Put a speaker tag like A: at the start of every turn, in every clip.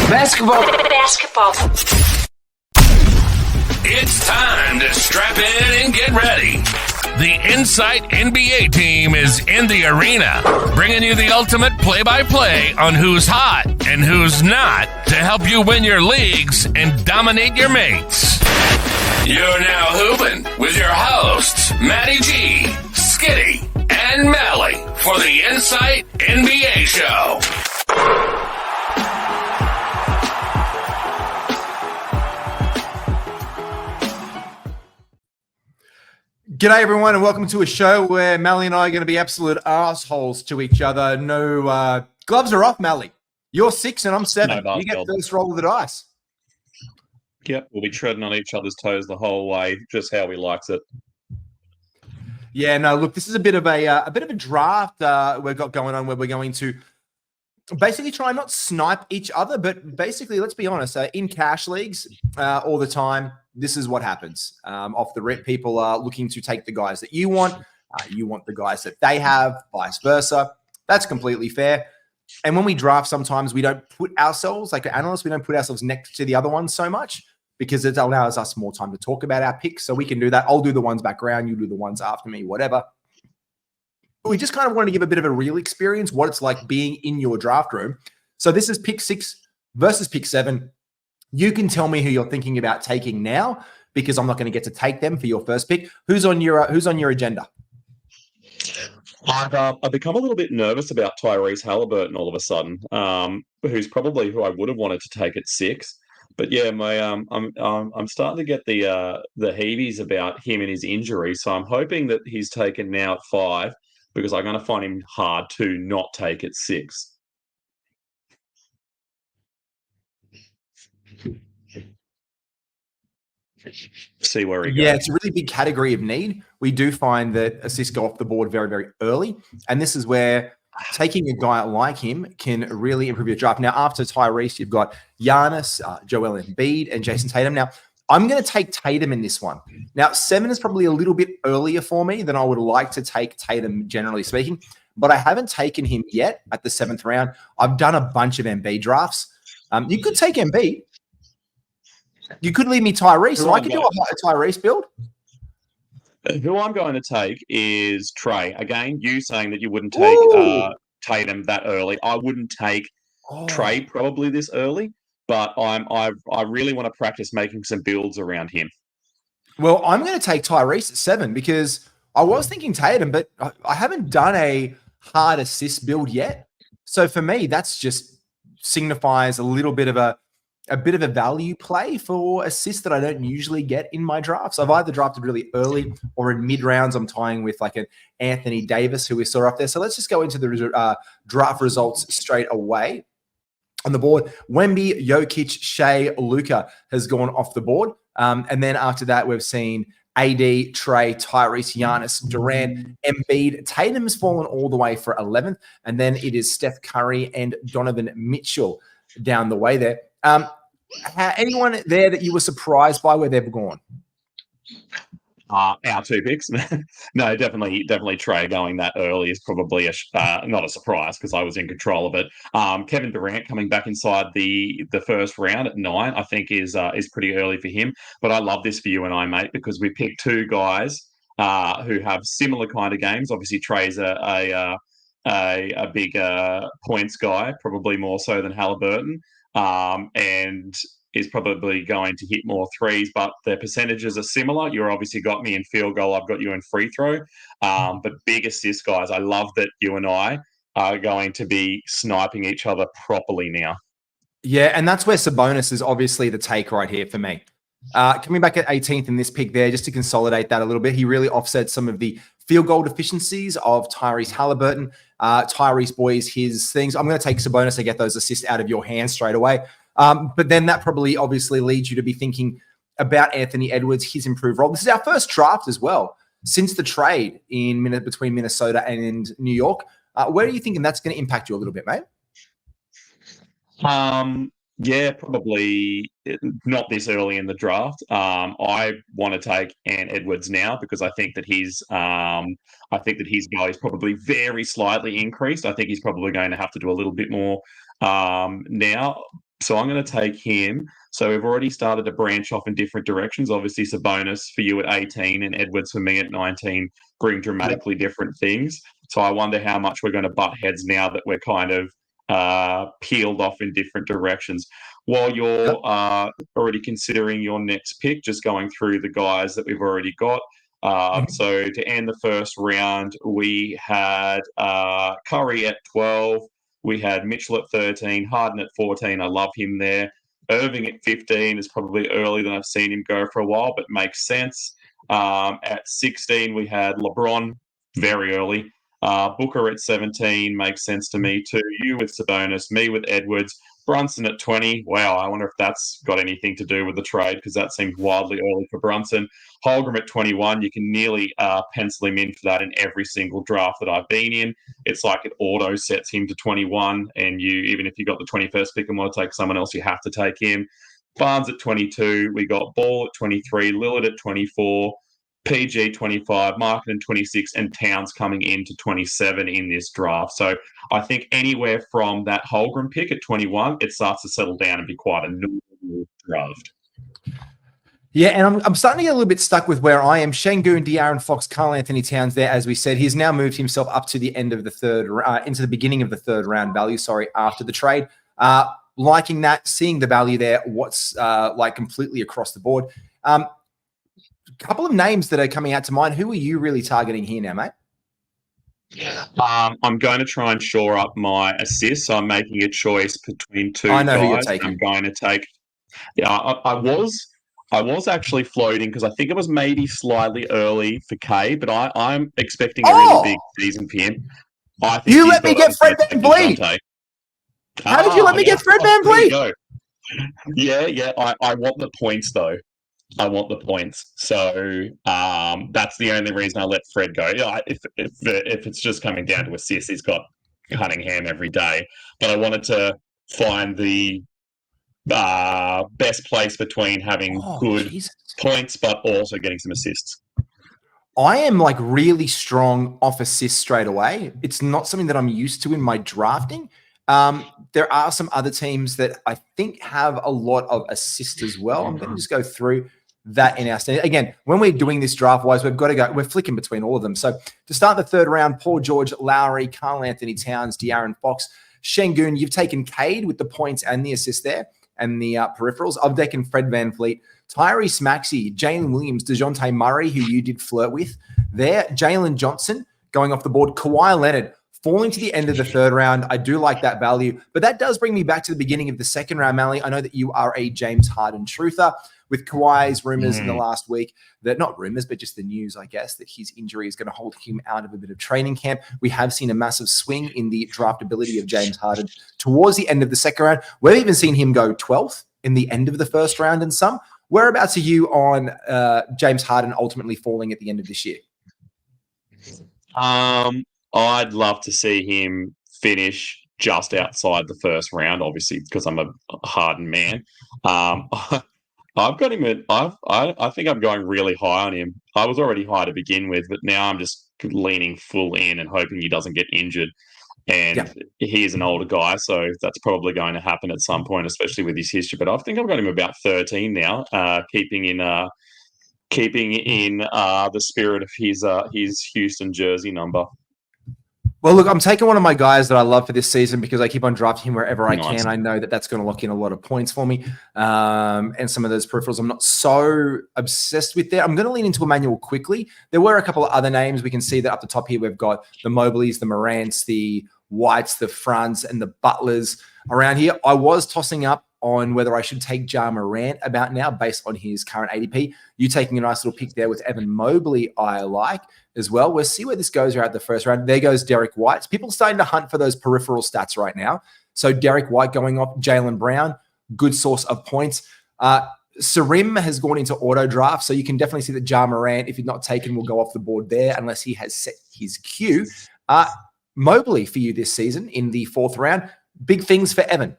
A: Basketball.
B: It's time to strap in and get ready. The Insight NBA team is in the arena, bringing you the ultimate play-by-play on who's hot and who's not to help you win your leagues and dominate your mates. You're now hooping with your hosts, Matty G, Skitty, and Malley for the Insight NBA show.
C: G'day everyone and welcome to a show where Malley and I are going to be absolute assholes to each other. No, gloves are off, Malley. You're 6 and I'm 7. You get first roll of the dice.
D: Yep, we'll be treading on each other's toes the whole way, just how we likes it.
C: Yeah, no, look, this is a bit of a draft we've got going on where we're going to basically try and not snipe each other, but basically, let's be honest, in cash leagues all the time, this is what happens. Off the rip, people are looking to take the guys that you want. You want the guys that they have, vice versa. That's completely fair. And when we draft, sometimes we don't put ourselves, like analysts, we don't put ourselves next to the other ones so much because it allows us more time to talk about our picks. So we can do that. I'll do the ones background, you do the ones after me, whatever. But we just kind of want to give a bit of a real experience, what it's like being in your draft room. So this is pick 6 versus pick 7. You can tell me who you're thinking about taking now because I'm not going to get to take them for your first pick. Who's on your agenda?
D: I've become a little bit nervous about Tyrese Halliburton all of a sudden, who's probably who I would have wanted to take at 6. But yeah, I'm starting to get the heavies about him and his injury. So I'm hoping that he's taken now at 5 because I'm going to find him hard to not take at 6. See where he goes.
C: Yeah, it's a really big category of need. We do find that assists go off the board very, very early. And this is where taking a guy like him can really improve your draft. Now, after Tyrese, you've got Giannis, Joel Embiid, and Jason Tatum. Now, I'm going to take Tatum in this one. Now, 7 is probably a little bit earlier for me than I would like to take Tatum, generally speaking. But I haven't taken him yet at the 7th round. I've done a bunch of Embiid drafts. You could take Embiid. You could leave me Tyrese, so I could do a Tyrese build.
D: Who I'm going to take is Trey. Again, you saying that you wouldn't take Tatum that early. I wouldn't take Trey probably this early, but I really want to practice making some builds around him.
C: Well, I'm going to take Tyrese at 7 because I was thinking Tatum, but I haven't done a hard assist build yet. So for me, that's just signifies a little bit of a value play for assists that I don't usually get in my drafts. I've either drafted really early or in mid rounds. I'm tying with like an Anthony Davis who we saw up there. So let's just go into the draft results straight away. On the board, Wemby, Jokic, Shea, Luka has gone off the board. And then after that, we've seen AD, Trey, Tyrese, Giannis, Durant, Embiid. Tatum's fallen all the way for 11th. And then it is Steph Curry and Donovan Mitchell down the way there. Anyone there that you were surprised by where they've gone?
D: Our 2 picks. No, definitely Trey going that early is probably not a surprise because I was in control of it. Kevin Durant coming back inside the first round at 9, I think is pretty early for him. But I love this for you and I, mate, because we picked 2 guys who have similar kind of games. Obviously, Trey's a big points guy, probably more so than Halliburton. And is probably going to hit more threes, but their percentages are similar. You're obviously got me in field goal. I've got you in free throw. But big assist guys. I love that you and I are going to be sniping each other properly now.
C: Yeah, and that's where Sabonis is obviously the take right here for me. Coming back at 18th in this pick there, just to consolidate that a little bit, he really offset some of the field goal deficiencies of Tyrese Halliburton. Tyrese boys, his things. I'm going to take Sabonis to get those assists out of your hands straight away. But then that probably obviously leads you to be thinking about Anthony Edwards, his improved role. This is our first draft as well since the trade between Minnesota and New York. Where are you thinking that's going to impact you a little bit, mate?
D: Yeah, probably not this early in the draft. I want to take Ant Edwards now because I think that his value is probably very slightly increased. I think he's probably going to have to do a little bit more now. So I'm going to take him. So we've already started to branch off in different directions. Obviously, Sabonis for you at 18 and Edwards for me at 19 bring dramatically different things. So I wonder how much we're going to butt heads now that we're kind of peeled off in different directions. While you're already considering your next pick, just going through the guys that we've already got. So to end the first round, we had Curry at 12. We had Mitchell at 13, Harden at 14. I love him there. Irving at 15 is probably earlier than I've seen him go for a while, but makes sense. At 16, we had LeBron, very early. Booker at 17 makes sense to me too. You with Sabonis, me with Edwards. Brunson at 20. Wow, I wonder if that's got anything to do with the trade because that seems wildly early for Brunson. Holgram at 21. You can nearly pencil him in for that in every single draft that I've been in. It's like it auto sets him to 21, and you, even if you got the 21st pick and want to take someone else, you have to take him. Barnes at 22. We got Ball at 23. Lillard at 24. PG 25, Markkanen 26, and Towns coming into 27 in this draft. So I think anywhere from that Holgram pick at 21, it starts to settle down and be quite a normal draft.
C: Yeah, and I'm starting to get a little bit stuck with where I am. Şengün, De'Aaron Fox, Karl Anthony Towns there, as we said. He's now moved himself up to the end of the into the beginning of the third round value, after the trade. Liking that, seeing the value there, what's like completely across the board. Couple of names that are coming out to mind. Who are you really targeting here now, mate?
D: I'm going to try and shore up my assists. So I'm making a choice between two guys.
C: Who you're taking.
D: I'm going to take. Yeah, I was actually floating because I think it was maybe slightly early for K, but I'm expecting a really big season for him. I think
C: you let me get Fred VanVleet. How did you let me get Fred VanVleet?
D: Yeah. I want the points though. I want the points. So that's the only reason I let Fred go. Yeah, if it's just coming down to assists, he's got Cunningham every day. But I wanted to find the best place between having good points but also getting some assists.
C: I am like really strong off assists straight away. It's not something that I'm used to in my drafting. There are some other teams that I think have a lot of assists as well. I'm going to just go through that in our standing. Again, when we're doing this draft-wise, we're flicking between all of them. So to start the third round, Paul George, Lowry, Karl Anthony Towns, De'Aaron Fox, Şengün. You've taken Cade with the points and the assist there and the peripherals. I've taken Fred VanVleet, Tyrese Maxey, Jalen Williams, DeJounte Murray, who you did flirt with there, Jalen Johnson going off the board, Kawhi Leonard falling to the end of the third round. I do like that value, but that does bring me back to the beginning of the second round, Malley. I know that you are a James Harden truther with Kawhi's rumors in the last week that, not rumors, but just the news, I guess, that his injury is going to hold him out of a bit of training camp. We have seen a massive swing in the draftability of James Harden towards the end of the second round. We've even seen him go 12th in the end of the first round in some. Whereabouts are you on James Harden ultimately falling at the end of this year?
D: I'd love to see him finish just outside the first round, obviously, because I'm a Harden man. I've got him at. I think I'm going really high on him. I was already high to begin with, but now I'm just leaning full in and hoping he doesn't get injured. And he is an older guy, so that's probably going to happen at some point, especially with his history. But I think I've got him about 13 now, keeping in the spirit of his Houston jersey number.
C: Well, look, I'm taking one of my guys that I love for this season because I keep on drafting him wherever I can. I know that that's going to lock in a lot of points for me. And some of those peripherals I'm not so obsessed with there. I'm going to lean into Emmanuel quickly. There were a couple of other names. We can see that up the top here. We've got the Mobleys, the Morants, the Whites, the Franz, and the Butlers around here. I was tossing up on whether I should take Ja Morant about now based on his current ADP. You taking a nice little pick there with Evan Mobley, I like as well. We'll see where this goes around the first round. There goes Derek White. People starting to hunt for those peripheral stats right now. So Derek White going off, Jaylen Brown, good source of points. Sarim has gone into auto draft, so you can definitely see that Ja Morant, if he's not taken, will go off the board there unless he has set his queue. Mobley for you this season in the fourth round. Big things for Evan.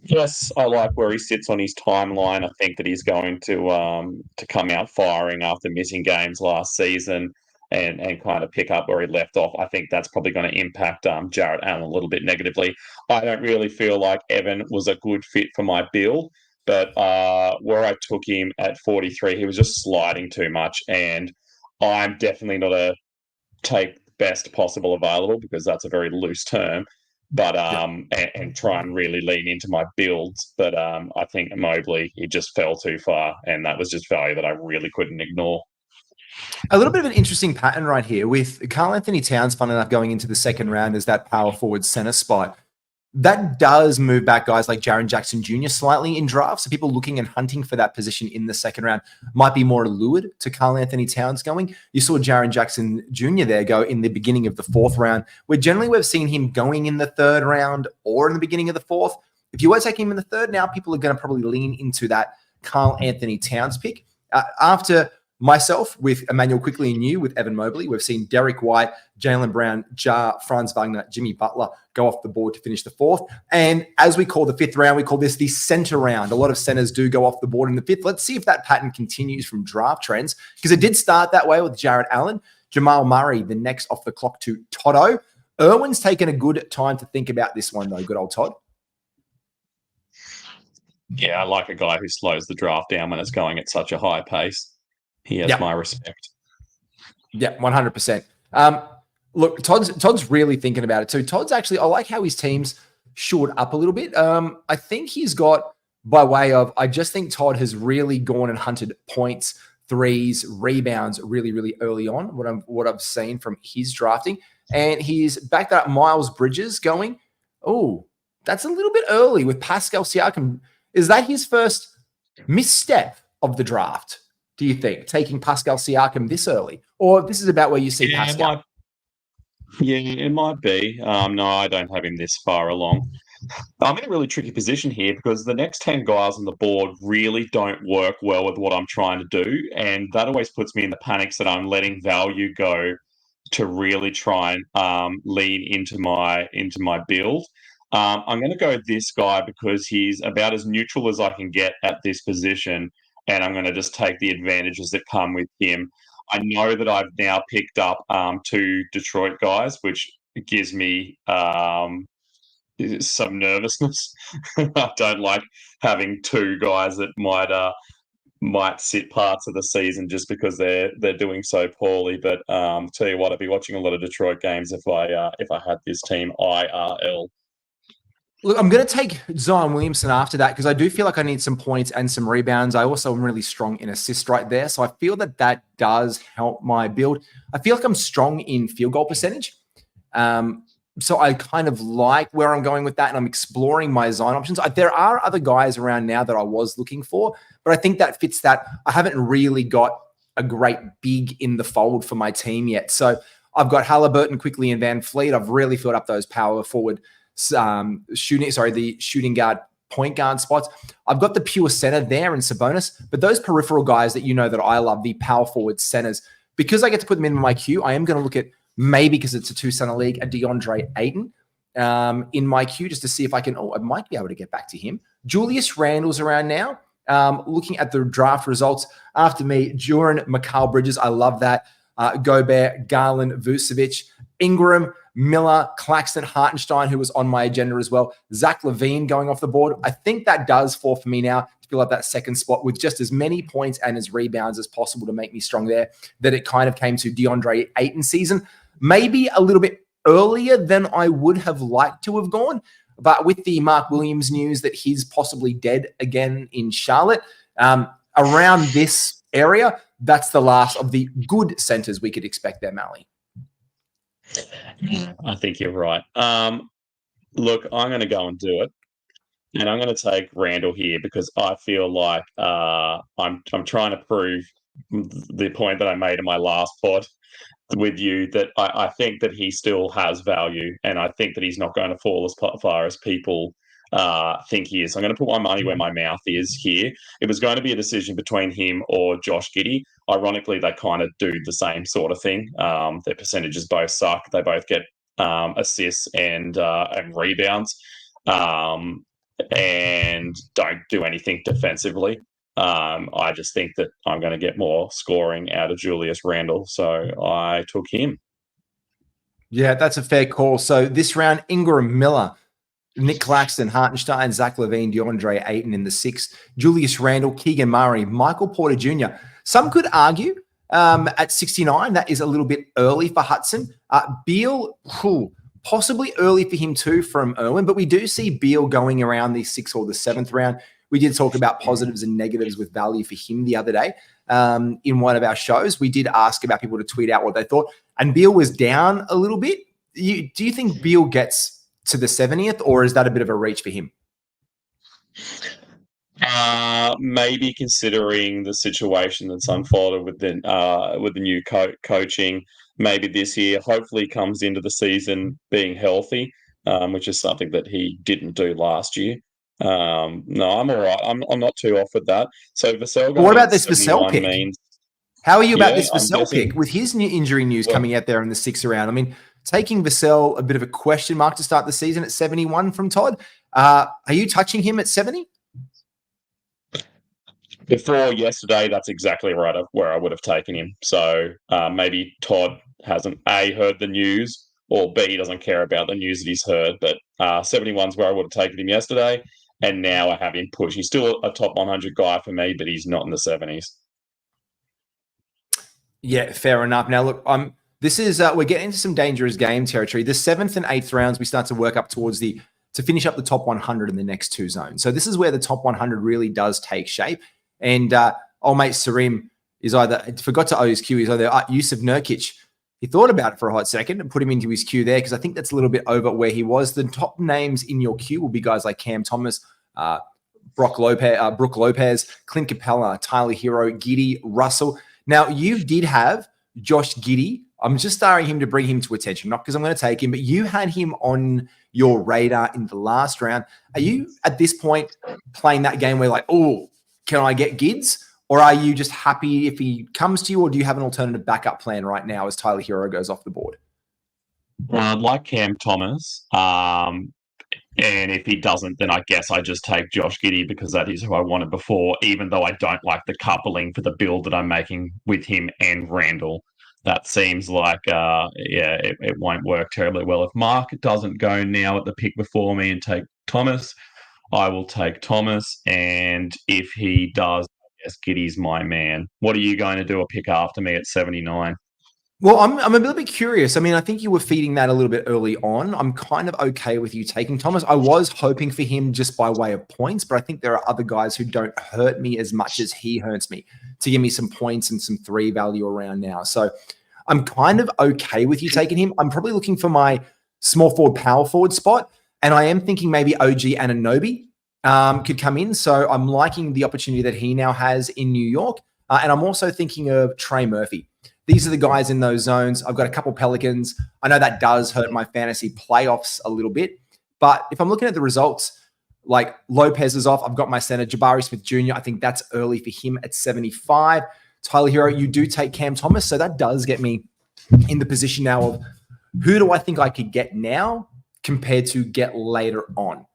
D: Yes, I like where he sits on his timeline. I think that he's going to come out firing after missing games last season. and kind of pick up where he left off. I think that's probably going to impact Jarrett Allen a little bit negatively. I don't really feel like Evan was a good fit for my build, but where I took him at 43, he was just sliding too much, and I'm definitely not a take best possible available, because that's a very loose term, but and try and really lean into my builds. But I think Mobley, he just fell too far, and that was just value that I really couldn't ignore.
C: A little bit of an interesting pattern right here with Karl Anthony Towns, fun enough, going into the second round as that power forward center spot. That does move back guys like Jaren Jackson Jr. slightly in drafts. So people looking and hunting for that position in the second round might be more allured to Karl Anthony Towns going. You saw Jaren Jackson Jr. there go in the beginning of the fourth round, where generally we've seen him going in the third round or in the beginning of the fourth. If you were taking him in the third, now people are going to probably lean into that Karl Anthony Towns pick. After myself, with Emmanuel Quickly and you with Evan Mobley, we've seen Derek White, Jaylen Brown, Franz Wagner, Jimmy Butler go off the board to finish the fourth. And as we call the fifth round, we call this the center round. A lot of centers do go off the board in the fifth. Let's see if that pattern continues from draft trends, because it did start that way with Jarrett Allen. Jamal Murray, the next off the clock to Toto. Irwin's taken a good time to think about this one, though, good old Todd.
D: Yeah, I like a guy who slows the draft down when it's going at such a high pace. He has my respect.
C: Yeah, 100%. Look, Todd's really thinking about it too. Todd's actually, I like how his team's shored up a little bit. I think he's got, by way of, I just think Todd has really gone and hunted points, threes, rebounds really, really early on, what I've seen from his drafting. And he's backed up Miles Bridges going, oh, that's a little bit early with Pascal Siakam. Is that his first misstep of the draft? Do you think, taking Pascal Siakam this early? Or this is about where you see Pascal?
D: It might be. No, I don't have him this far along. I'm in a really tricky position here, because the next 10 guys on the board really don't work well with what I'm trying to do. And that always puts me in the panics that I'm letting value go to really try and lean into my build. I'm going to go this guy because he's about as neutral as I can get at this position, and I'm going to just take the advantages that come with him. I know that I've now picked up 2 Detroit guys, which gives me some nervousness. I don't like having 2 guys that might sit parts of the season just because they're doing so poorly. But tell you what, I'd be watching a lot of Detroit games if I had this team IRL.
C: Look, I'm going to take Zion Williamson after that, because I do feel like I need some points and some rebounds. I also am really strong in assists right there. So I feel that that does help my build. I feel like I'm strong in field goal percentage. So I kind of like where I'm going with that, and I'm exploring my Zion options. There are other guys around now that I was looking for, but I think that fits that. I haven't really got a great big in the fold for my team yet. So I've got Halliburton, Quickly, and Van Fleet. I've really filled up those power forward the shooting guard, point guard spots. I've got the pure center there in Sabonis, but those peripheral guys that you know that I love, the power forward centers, because I get to put them in my queue, I am going to look at, maybe because it's a 2-center league, a DeAndre Ayton in my queue, just to see if I can, I might be able to get back to him. Julius Randle's around now. Looking at the draft results after me, Duran, Mikal Bridges, I love that. Gobert, Garland, Vucevic, Ingram, Miller, Claxton, Hartenstein, who was on my agenda as well. Zach LaVine going off the board. I think that does fall for me now to fill up that second spot with just as many points and as rebounds as possible to make me strong there, that it kind of came to DeAndre Ayton season. Maybe a little bit earlier than I would have liked to have gone, but with the Mark Williams news that he's possibly dead again in Charlotte, around this area, that's the last of the good centers we could expect there, Malley.
D: I think you're right. Look, I'm going to go and do it, and I'm going to take Randle here because I feel like I'm trying to prove the point that I made in my last pod with you, that I think that he still has value, and I think that he's not going to fall as far as people think he is. I'm going to put my money where my mouth is here. It was going to be a decision between him or Josh Giddey. Ironically, they kind of do the same sort of thing. Their percentages both suck. They both get assists and rebounds, and don't do anything defensively. I just think that I'm going to get more scoring out of Julius Randle, so I took him.
C: Yeah, that's a fair call. So this round, Ingram Miller, Nick Claxton, Hartenstein, Zach Levine, DeAndre Ayton in the 6th, Julius Randle, Keegan Murray, Michael Porter Jr. Some could argue at 69, that is a little bit early for Hudson. Beal, possibly early for him too from Irwin, but we do see Beal going around the 6th or the 7th round. We did talk about positives and negatives with value for him the other day in one of our shows. We did ask about people to tweet out what they thought, and Beal was down a little bit. Do you think Beal gets to the 70th, or is that a bit of a reach for him?
D: Maybe considering the situation that's unfolded with the new coaching, maybe this year. Hopefully, comes into the season being healthy, which is something that he didn't do last year. No, I'm all right. I'm not too off with that. So Vassell.
C: What about this Vassell pick? How are you about this Vassell pick with his new injury news coming out there in the 6th round? I mean, taking Vassell, a bit of a question mark to start the season at 71 from Todd. Are you touching him at 70?
D: Before yesterday, that's exactly right where I would have taken him. So maybe Todd hasn't heard the news, or B, doesn't care about the news that he's heard. But 71's where I would have taken him yesterday, and now I have him push. He's still a top 100 guy for me, but he's not in the 70s.
C: Yeah, fair enough. Now, look, this is we're getting into some dangerous game territory. The 7th and 8th rounds, we start to work up towards to finish up the top 100 in the next 2 zones. So this is where the top 100 really does take shape. And old mate Sarim forgot to owe his queue. He's either Yusuf Nurkic. He thought about it for a hot second and put him into his queue there, because I think that's a little bit over where he was. The top names in your queue will be guys like Cam Thomas, Brook Lopez, Clint Capella, Tyler Hero, Giddey, Russell. Now, you did have Josh Giddey. I'm just starring him to bring him to attention, not because I'm going to take him, but you had him on your radar in the last round. Are you, at this point, playing that game where like, oh, can I get Gids? Or are you just happy if he comes to you, or do you have an alternative backup plan right now as Tyler Hero goes off the board?
D: I'd like Cam Thomas. And if he doesn't, then I guess I just take Josh Giddey, because that is who I wanted before, even though I don't like the coupling for the build that I'm making with him and Randall. That seems like, it won't work terribly well. If Mark doesn't go now at the pick before me and take Thomas, I will take Thomas. And if he does, I guess Giddey's my man. What are you going to do a pick after me at 79?
C: Well, I'm a little bit curious. I mean, I think you were feeding that a little bit early on. I'm kind of okay with you taking Thomas. I was hoping for him just by way of points, but I think there are other guys who don't hurt me as much as he hurts me to give me some points and some 3 value around now. So I'm kind of okay with you taking him. I'm probably looking for my small forward, power forward spot, and I am thinking maybe OG Anunoby could come in. So I'm liking the opportunity that he now has in New York. And I'm also thinking of Trey Murphy. These are the guys in those zones. I've got a couple Pelicans. I know that does hurt my fantasy playoffs a little bit. But if I'm looking at the results, like Lopez is off. I've got my center, Jabari Smith Jr. I think that's early for him at 75. Tyler Hero, you do take Cam Thomas. So that does get me in the position now of who do I think I could get now compared to get later on.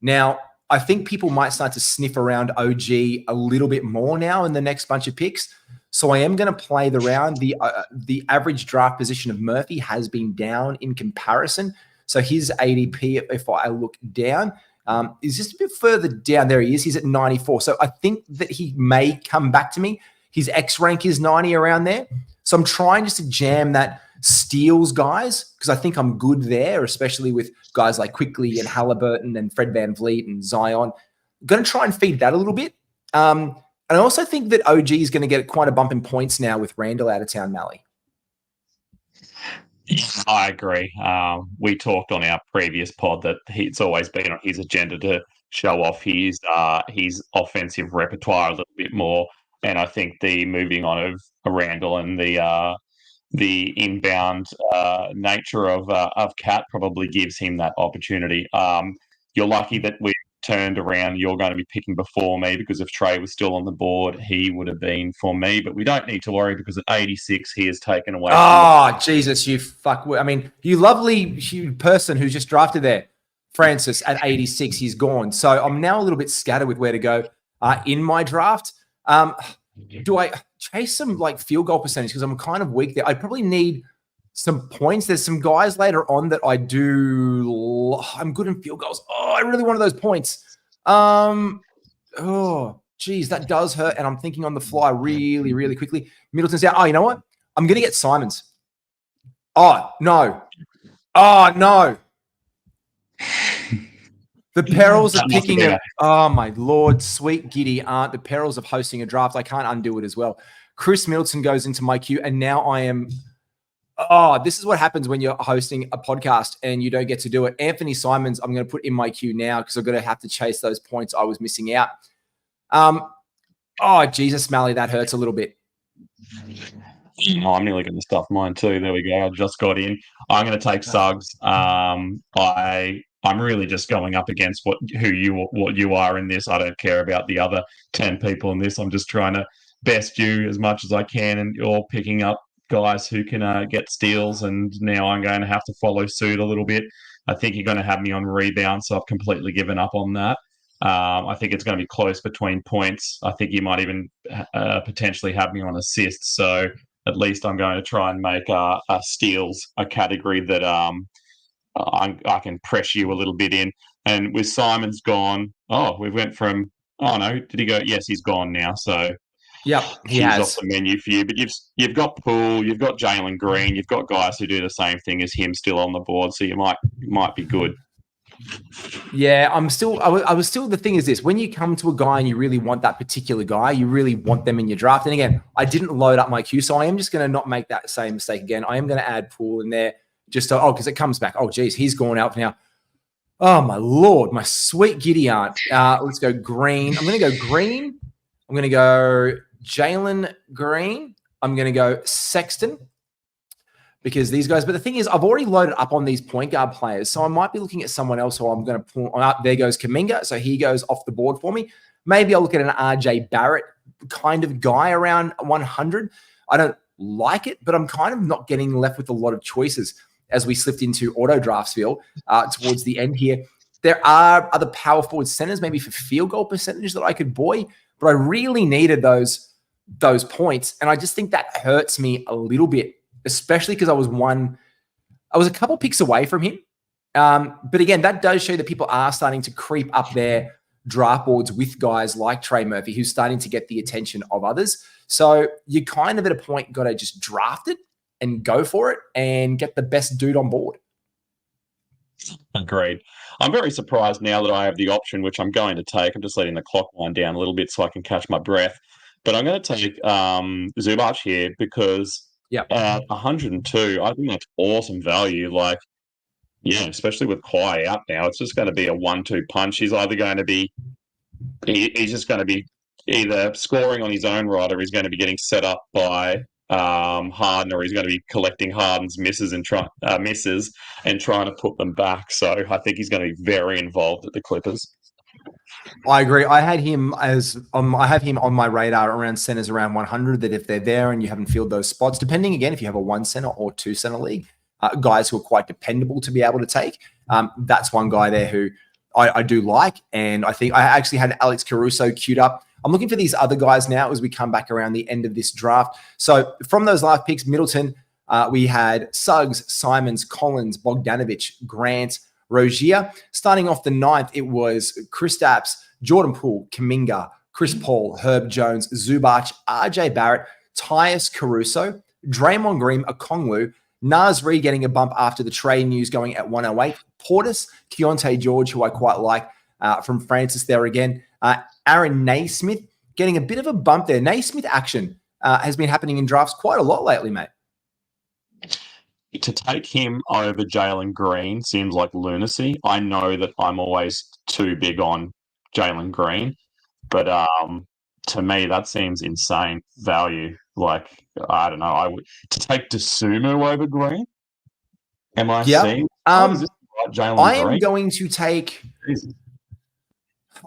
C: Now, I think people might start to sniff around OG a little bit more now in the next bunch of picks. So I am going to play the round. The average draft position of Murphy has been down in comparison. So his ADP, if I look down, is just a bit further down. There he is. He's at 94. So I think that he may come back to me. His X rank is 90 around there. So I'm trying just to jam that steals guys, because I think I'm good there, especially with guys like Quickly and Halliburton and Fred VanVleet and Zion. I'm going to try and feed that a little bit. And I also think that OG is going to get quite a bump in points now with Randall out of town, Malley.
D: I agree. We talked on our previous pod that it's always been on his agenda to show off his offensive repertoire a little bit more. And I think the moving on of Randall and the inbound nature of Cat probably gives him that opportunity. You're lucky that we turned around. You're going to be picking before me, because if Trey was still on the board, he would have been for me. But we don't need to worry, because at 86, he is taken away.
C: Oh, Jesus, you fuck. I mean, you lovely person who's just drafted there, Francis, at 86, he's gone. So I'm now a little bit scattered with where to go in my draft. Do I chase some like field goal percentage because I'm kind of weak there? I probably need some points. There's some guys later on that I do. I'm good in field goals. Oh, I really wanted those points. Oh, geez, that does hurt. And I'm thinking on the fly really, really quickly. Middleton's out. Oh, you know what? I'm going to get Simons. Oh, no. Oh, no. The perils of picking a, oh my Lord, sweet giddy aunt, the perils of hosting a draft. I can't undo it as well. Chris Middleton goes into my queue, and now I am, this is what happens when you're hosting a podcast and you don't get to do it. Anthony Simons, I'm going to put in my queue now because I'm going to have to chase those points I was missing out. Jesus, Malley, that hurts a little bit.
D: Oh, I'm nearly going to stuff mine too. There we go. I just got in. I'm going to take Suggs. I'm really just going up against what you are in this. I don't care about the other 10 people in this. I'm just trying to best you as much as I can, and you're picking up guys who can get steals. And now I'm going to have to follow suit a little bit. I think you're going to have me on rebound, so I've completely given up on that. I think it's going to be close between points. I think you might even potentially have me on assists. So at least I'm going to try and make steals a category that I can press you a little bit in. And with Simon's gone, we went from, did he go? Yes, he's gone now. So
C: yeah,
D: he's off the menu for you. But you've got Poole, you've got Jalen Green, you've got guys who do the same thing as him still on the board. So you might be good.
C: Yeah, I was still, the thing is this, when you come to a guy and you really want that particular guy, you really want them in your draft. And again, I didn't load up my queue, so I am just going to not make that same mistake again. I am going to add Poole in there just to, because it comes back. Oh, geez, he's gone out now. Oh, my Lord, my sweet giddy aunt. Let's go Green. I'm going to go Green. I'm going to go Jalen Green. I'm going to go Sexton. Because these guys, but the thing is, I've already loaded up on these point guard players, so I might be looking at someone else who I'm going to pull up. There goes Kuminga, so he goes off the board for me. Maybe I'll look at an RJ Barrett kind of guy around 100. I don't like it, but I'm kind of not getting left with a lot of choices as we slipped into auto draftsville towards the end here. There are other power forward centers, maybe for field goal percentage that I could buy, but I really needed those points, and I just think that hurts me a little bit. Especially because I was a couple picks away from him. But again, that does show that people are starting to creep up their draft boards with guys like Trey Murphy, who's starting to get the attention of others. So you kind of at a point got to just draft it and go for it and get the best dude on board.
D: Agreed. I'm very surprised now that I have the option, which I'm going to take. I'm just letting the clock wind down a little bit so I can catch my breath. But I'm going to take Zubac here because at 102, I think that's awesome value. Like, especially with Kawhi out now, it's just going to be a 1-2 punch. He's either going to be, he's just going to be either scoring on his own right, or he's going to be getting set up by Harden, or he's going to be collecting Harden's misses and trying to put them back. So I think he's going to be very involved at the Clippers.
C: I agree. I have him on my radar around centers around 100, that if they're there and you haven't filled those spots, depending again, if you have a 1 center or 2 center league, guys who are quite dependable to be able to take, that's one guy there who I do like. And I think I actually had Alex Caruso queued up. I'm looking for these other guys now as we come back around the end of this draft. So from those last picks, Middleton, we had Suggs, Simons, Collins, Bogdanovich, Grant, Rozier. Starting off the 9th, it was Kristaps, Jordan Poole, Kuminga, Chris Paul, Herb Jones, Zubac, RJ Barrett, Tyus Caruso, Draymond Green, Okongwu, Naz Reid getting a bump after the trade news going at 108, Portis, Keontae George, who I quite like from Francis there again, Aaron Naismith getting a bit of a bump there. Naismith action has been happening in drafts quite a lot lately, mate.
D: To take him over Jalen Green seems like lunacy. I know that I'm always too big on Jalen Green, but to me that seems insane value. Like, I don't know, to take DeSumo over Green. Am I seeing? Is this right, Jalen Green?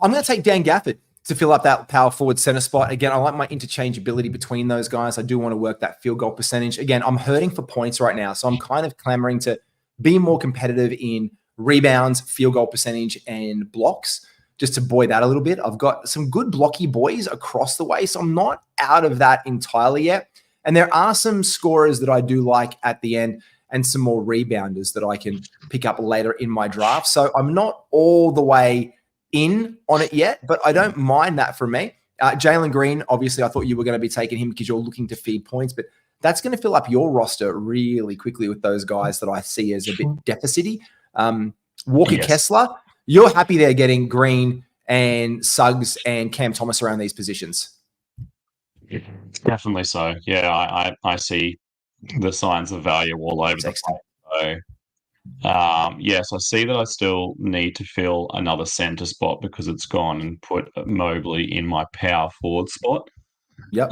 C: I'm going to take Dan Gafford to fill up that power forward center spot. Again, I like my interchangeability between those guys. I do want to work that field goal percentage. Again, I'm hurting for points right now, so I'm kind of clamoring to be more competitive in rebounds, field goal percentage, and blocks. just to buoy that a little bit. I've got some good blocky boys across the way, so I'm not out of that entirely yet. And there are some scorers that I do like at the end and some more rebounders that I can pick up later in my draft. So I'm not all the way in on it yet, but I don't mind that for me. Jalen Green, obviously, I thought you were going to be taking him because you're looking to feed points, but that's going to fill up your roster really quickly with those guys that I see as a bit deficity. Walker Kessler, you're happy they're getting Green and Suggs and Cam Thomas around these positions.
D: Definitely so. Yeah, I see the signs of value all over the place. So, yes, I see that I still need to fill another centre spot because it's gone and put Mobley in my power forward spot.
C: Yep.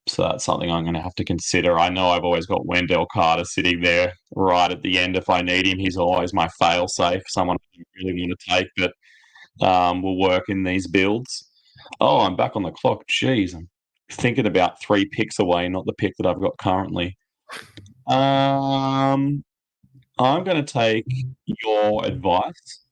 D: So that's something I'm going to have to consider. I know I've always got Wendell Carter sitting there right at the end if I need him. He's always my fail-safe, someone I really want to take, but will work in these builds. Oh, I'm back on the clock. Jeez, I'm thinking about 3 picks away, not the pick that I've got currently. I'm going to take your advice.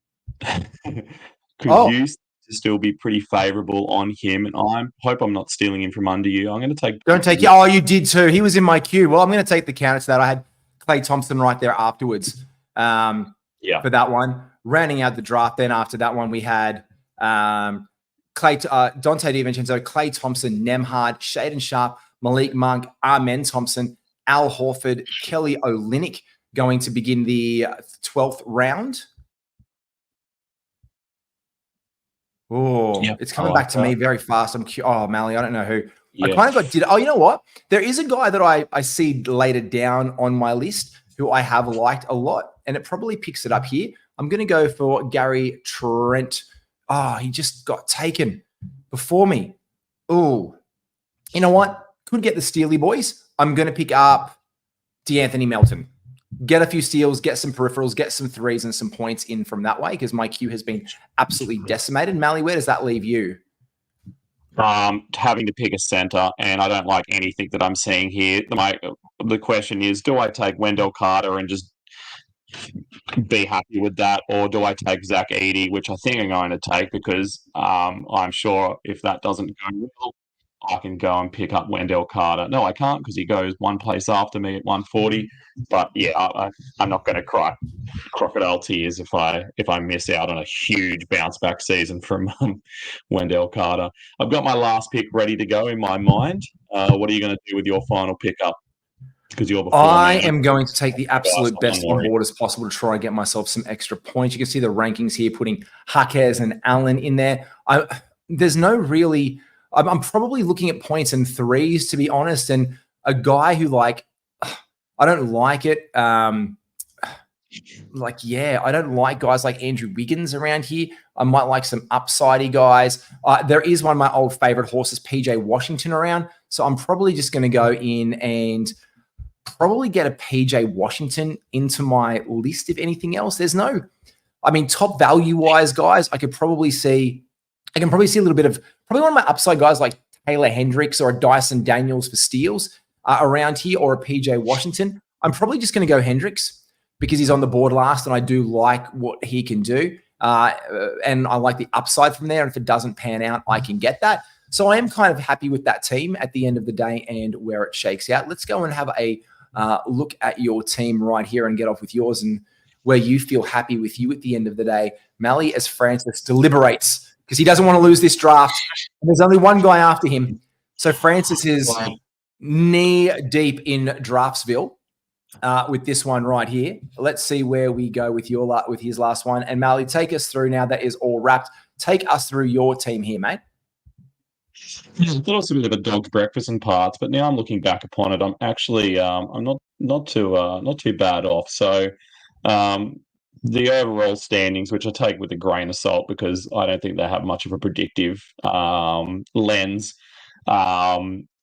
D: You still be pretty favourable on him, and I hope I'm not stealing him from under you. I'm going to take.
C: Don't take. Oh, you did too. He was in my queue. Well, I'm going to take the counter to that. I had Klay Thompson right there afterwards. For that one, rounding out the draft. Then after that one, we had Dante DiVincenzo, Klay Thompson, Nemhard, Shaden Sharp, Malik Monk, Amen Thompson, Al Horford, Kelly Olynyk going to begin the 12th round. Oh, it's coming back to me very fast. Malley, I don't know who. I kind of got. You know what? There is a guy that I see later down on my list who I have liked a lot, and it probably picks it up here. I'm going to go for Gary Trent. Oh, he just got taken before me. Oh, you know what? Could get the Steely boys. I'm going to pick up DeAnthony Melton. Get a few steals, get some peripherals, get some threes and some points in from that way because my queue has been absolutely decimated. Malley, where does that leave you?
D: Having to pick a center, and I don't like anything that I'm seeing here. The question is, do I take Wendell Carter and just be happy with that, or do I take Zach Edey, which I think I'm going to take because I'm sure if that doesn't go well, I can go and pick up Wendell Carter. No, I can't because he goes one place after me at 140. But yeah, I'm not going to cry crocodile tears if I miss out on a huge bounce back season from Wendell Carter. I've got my last pick ready to go in my mind. What are you going to do with your final pickup? Because you're before
C: I am going to take the absolute best on board as possible to try and get myself some extra points. You can see the rankings here, putting Jaquez and Allen in there. There's no really. I'm probably looking at points and threes, to be honest, and a guy who I don't like it. I don't like guys like Andrew Wiggins around here. I might like some upsidey guys. There is one of my old favorite horses, PJ Washington, around. So I'm probably just going to go in and probably get a PJ Washington into my list. If anything else, top value wise guys, I can probably see a little bit of probably one of my upside guys like Taylor Hendricks or a Dyson Daniels for steals around here, or a PJ Washington. I'm probably just going to go Hendricks because he's on the board last and I do like what he can do. And I like the upside from there. And if it doesn't pan out, I can get that. So I am kind of happy with that team at the end of the day and where it shakes out. Let's go and have a look at your team right here and get off with yours and where you feel happy with you at the end of the day. Malley, as Francis deliberates, because he doesn't want to lose this draft. And there's only one guy after him. So Francis is knee deep in Draftsville with this one right here. Let's see where we go with his last one. And Malley, take us through now that is all wrapped. Take us through your team here, mate.
D: I thought it was a bit of a dog's breakfast in parts, but now I'm looking back upon it. I'm actually I'm not too bad off. So the overall standings, which I take with a grain of salt because I don't think they have much of a predictive lens.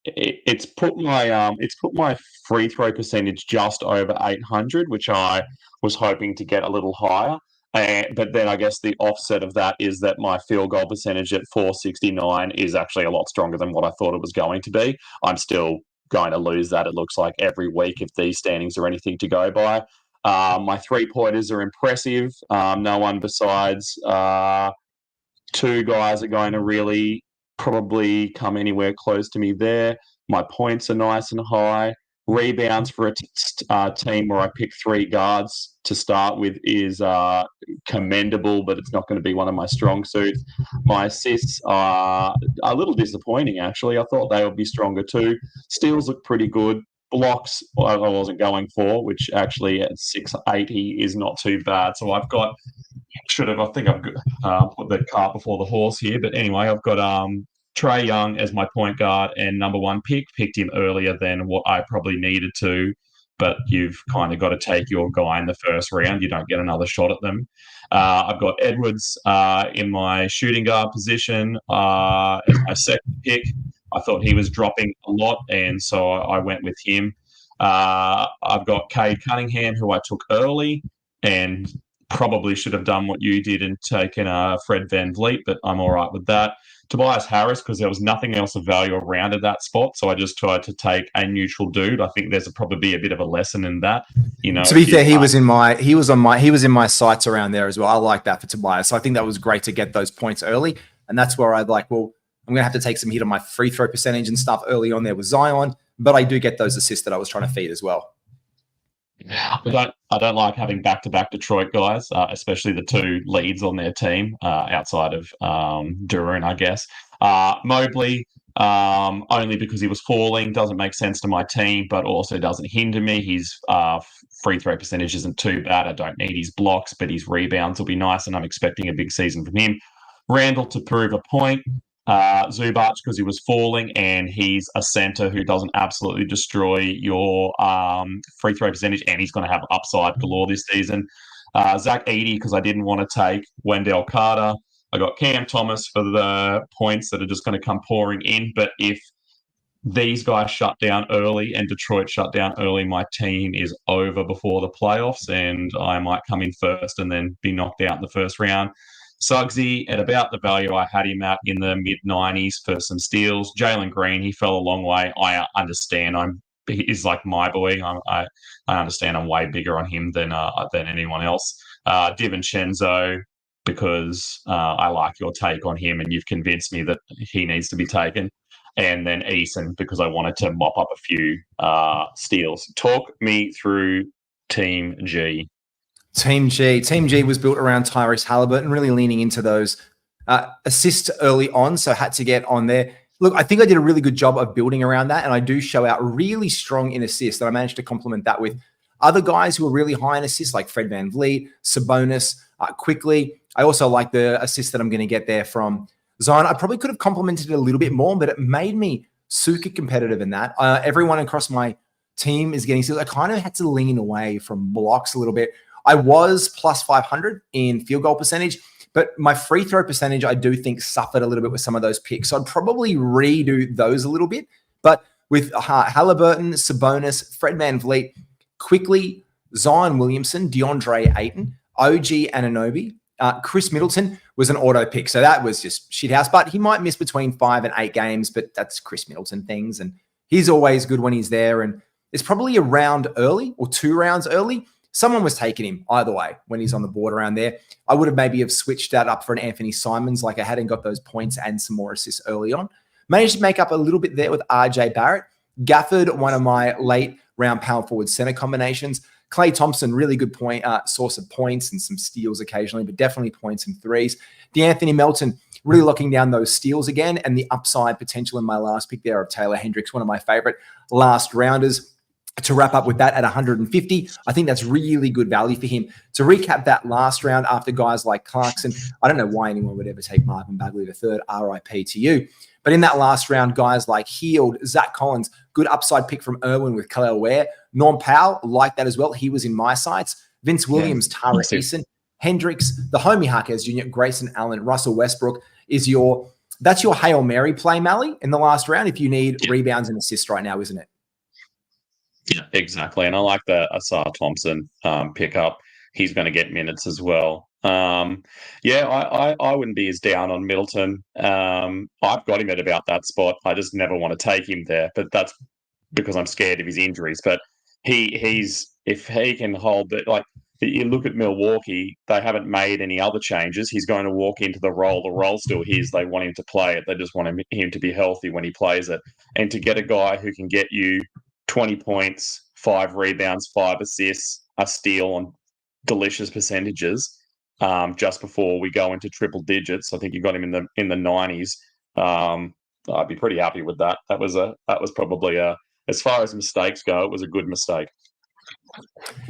D: It's put my free throw percentage just over 800, which I was hoping to get a little higher. But then I guess the offset of that is that my field goal percentage at 469 is actually a lot stronger than what I thought it was going to be. I'm still going to lose that, it looks like, every week if these standings are anything to go by. My three-pointers are impressive. No one besides two guys are going to really probably come anywhere close to me there. My points are nice and high. Rebounds for a team where I pick three guards to start with is commendable, but it's not going to be one of my strong suits. My assists are a little disappointing, actually. I thought they would be stronger too. Steals look pretty good. Blocks I wasn't going for, which actually at 680 is not too bad. So I've got I think I've put the cart before the horse here. But anyway, I've got Trae Young as my point guard and number one pick. Picked him earlier than what I probably needed to, but you've kind of got to take your guy in the first round. You don't get another shot at them. I've got Edwards in my shooting guard position as my second pick. I thought he was dropping a lot, and so I went with him. I've got Cade Cunningham, who I took early, and probably should have done what you did and taken Fred VanVleet, but I'm all right with that. Tobias Harris, because there was nothing else of value around at that spot, so I just tried to take a neutral dude. I think there's probably a bit of a lesson in that.
C: To be fair, he was in my sights around there as well. I like that for Tobias. So I think that was great to get those points early, and that's where I'd like, well, I'm going to have to take some hit on my free throw percentage and stuff early on there with Zion, but I do get those assists that I was trying to feed as well.
D: I don't like having back-to-back Detroit guys, especially the two leads on their team outside of Duran, I guess. Mobley, only because he was falling, doesn't make sense to my team, but also doesn't hinder me. His free throw percentage isn't too bad. I don't need his blocks, but his rebounds will be nice, and I'm expecting a big season from him. Randall to prove a point. Zubac because he was falling, and he's a center who doesn't absolutely destroy your free throw percentage, and he's going to have upside galore this season. Zach Edey because I didn't want to take Wendell Carter. I got Cam Thomas for the points that are just going to come pouring in, but if these guys shut down early and Detroit shut down early, my team is over before the playoffs, and I might come in first and then be knocked out in the first round. Suggsy at about the value I had him at in the mid-90s for some steals. Jalen Green, he fell a long way. I understand. He's like my boy. I understand I'm way bigger on him than anyone else. DiVincenzo, because I like your take on him and you've convinced me that he needs to be taken. And then Eason, because I wanted to mop up a few steals. Talk me through Team G.
C: Team G was built around Tyrese Halliburton, really leaning into those assists early on, so had to get on there. Look, I think I did a really good job of building around that, and I do show out really strong in assists, and I managed to complement that with other guys who are really high in assists, like Fred VanVleet, Sabonis, quickly. I also like the assist that I'm going to get there from Zion. I probably could have complemented it a little bit more, but it made me super competitive in that. Everyone across my team is getting steals. I kind of had to lean away from blocks a little bit. I was plus 500 in field goal percentage, but my free throw percentage, I do think, suffered a little bit with some of those picks. So I'd probably redo those a little bit. But with Halliburton, Sabonis, Fred VanVleet, quickly, Zion Williamson, DeAndre Ayton, OG Anunoby, Chris Middleton was an auto pick. So that was just shithouse. But he might miss between 5 and 8 games, but that's Chris Middleton things. And he's always good when he's there. And it's probably a round early or 2 rounds early. Someone was taking him either way when he's on the board around there. I would have maybe have switched that up for an Anthony Simons, like I hadn't got those points and some more assists early on. Managed to make up a little bit there with RJ Barrett. Gafford, one of my late round power forward center combinations. Klay Thompson, really good point source of points and some steals occasionally, but definitely points and threes. DeAnthony Melton, really locking down those steals again, and the upside potential in my last pick there of Taylor Hendricks, one of my favorite last rounders. To wrap up with that at 150, I think that's really good value for him. To recap that last round after guys like Clarkson, I don't know why anyone would ever take Marvin Bagley III, RIP to you. But in that last round, guys like Heald, Zach Collins, good upside pick from Irwin with Khalil Ware. Norm Powell, like that as well. He was in my sights. Vince Williams, Tara Eason, Hendricks, the homie Harkes Jr., Grayson Allen, Russell Westbrook that's your Hail Mary play, Malley, in the last round if you need rebounds and assists right now, isn't it?
D: Yeah, exactly. And I like the Asar Thompson pickup. He's going to get minutes as well. I wouldn't be as down on Middleton. I've got him at about that spot. I just never want to take him there, but that's because I'm scared of his injuries. But he's if he can hold it, like But you look at Milwaukee, they haven't made any other changes. He's going to walk into the role. The role's still his. They want him to play it. They just want him to be healthy when he plays it. And to get a guy who can get you 20 points, 5 rebounds, 5 assists, a steal on delicious percentages just before we go into triple digits. I think you got him in the 90s. I'd be pretty happy with that. That was probably as far as mistakes go, it was a good mistake.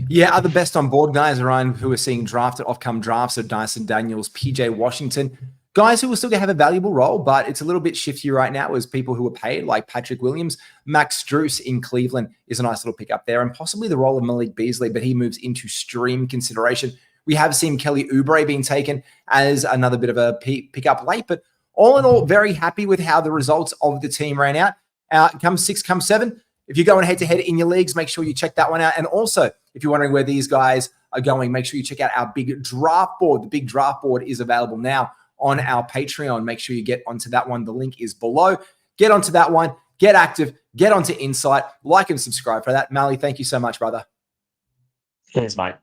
C: Yeah, other best on board guys around who are seeing drafted off-come drafts are Dyson Daniels, PJ Washington, guys who will still have a valuable role, but it's a little bit shifty right now as people who are paid, like Patrick Williams. Max Strus in Cleveland is a nice little pick up there, and possibly the role of Malik Beasley, but he moves into stream consideration. We have seen Kelly Oubre being taken as another bit of a pick up late, but all in all, very happy with how the results of the team ran out. Come 6, come 7. If you're going head-to-head in your leagues, make sure you check that one out. And also, if you're wondering where these guys are going, make sure you check out our big draft board. The big draft board is available now on our Patreon. Make sure you get onto that one. The link is below. Get onto that one. Get active. Get onto Insight. Like and subscribe for that. Malley, thank you so much, brother.
D: Cheers, mate.